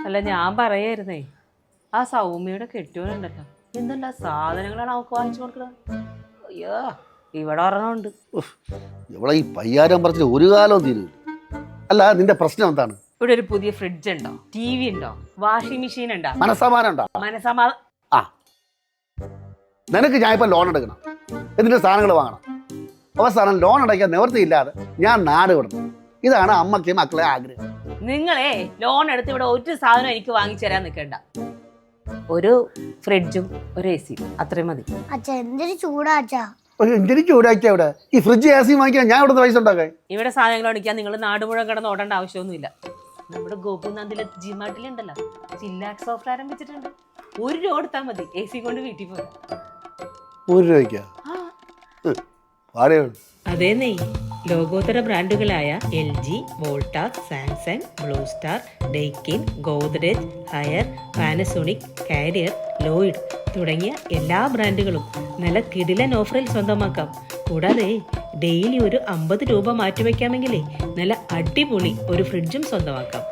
അല്ല ഞാൻ പറയായിരുന്നേ ആ സൗമ്യയുടെ കെട്ടിയോനുണ്ടല്ലോ എന്തുണ്ടാ സാധനങ്ങളാണ് അവൾക്ക് വാങ്ങിച്ചു കൊടുക്കുന്നത്. അയ്യോ ഇവിടെ ഒരെണ്ണമുണ്ട്. ഇവിടെ ഈ പയ്യാരം പറഞ്ഞിട്ട് ഒരു കാലവും തീരുമില്ല. അല്ല നിന്റെ പ്രശ്നം എന്താണ്? ഇവിടെ ഒരു പുതിയ ഫ്രിഡ്ജ് ഉണ്ടോ, ടി വി ഉണ്ടോ, വാഷിംഗ് മെഷീൻ ഉണ്ടോ, മനസ്സമാനം ഉണ്ടോ? മനസമാധാനം. ആ നിനക്ക് ഞാൻ ഇപ്പം ലോൺ എടുക്കണം, എന്നിട്ട് സാധനങ്ങൾ വാങ്ങണം. അവസാനം ലോൺ അടയ്ക്കാൻ നിവൃത്തിയില്ലാതെ ഞാൻ നാട് വിടുന്നു. ഇതാണ് അമ്മയ്ക്ക് മക്കളെ ആഗ്രഹം. നിങ്ങളെ ലോൺ എടുത്ത് ഇവിടെ ഒരു സാധനം എനിക്ക് വാങ്ങിച്ചു തരാൻ നിൽക്കണ്ട. ഒരു ഫ്രിഡ്ജും ഒരു എ സിയും അത്രയും മതി. അച്ഛാ എന്തൊരു ചൂടാ അച്ഛാ. എന്തിനു ചൂടാക്കിയ ഇവിടെ ഈ ഫ്രിഡ്ജ് എ സി വാങ്ങിക്കാൻ ഞാൻ ഇവിടുന്ന് പൈസ ഉണ്ടാക്കാൻ? ഇവിടെ സാധനങ്ങൾ മേടിക്കാൻ നിങ്ങൾ നാട് മുഴുവൻ കിടന്ന് ഓടേണ്ട ആവശ്യമൊന്നുമില്ല. നമ്മുടെ ഗോപിനാഥിലെ ജിമാർട്ടിലുണ്ടല്ലോ ചില്ലാക്സ് ഓഫർ ആരംഭിച്ചിട്ടുണ്ട്. 1 രൂപ കൊടുത്താൽ മതി എ സി കൊണ്ട് വീട്ടിൽ പോരാ. 1 രൂപയ്ക്കാ? പാടിയാണ്. അതേന്നേ ലോകോത്തര ബ്രാൻഡുകളായ LG, Voltas, Samsung, Blue Star, Daikin, Godrej, Haier, Panasonic, Carrier, Lloyd തുടങ്ങിയ എല്ലാ ബ്രാൻഡുകളും നല്ല കിടിലൻ ഓഫറിൽ സ്വന്തമാക്കാം. കൂടാതെ ഡെയിലി ഒരു 50 രൂപ മാറ്റിവെക്കാമെങ്കിലേ നല്ല അടിപൊളി ഒരു ഫ്രിഡ്ജും സ്വന്തമാക്കാം.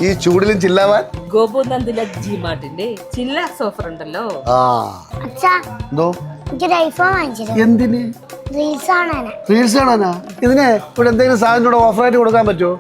ഈ ചൂടിലും ചില്ലാവാൻ ഗോപുനന്ദില ജിമാർട്ടിന്റെ ചില്ലാക്സ് ഓഫർ ഉണ്ടല്ലോ. അച്ഛാ എന്തോ എനിക്കൊരു ഐഫോൺ വാങ്ങിച്ചിരുന്നു. എന്തിന്? റീൽസ് കാണാനാ. റീൽസ് കാണാനാ? ഇതിന് ഇവിടെ എന്തെങ്കിലും സാധനം ഓഫറായിട്ട് കൊടുക്കാൻ പറ്റുമോ?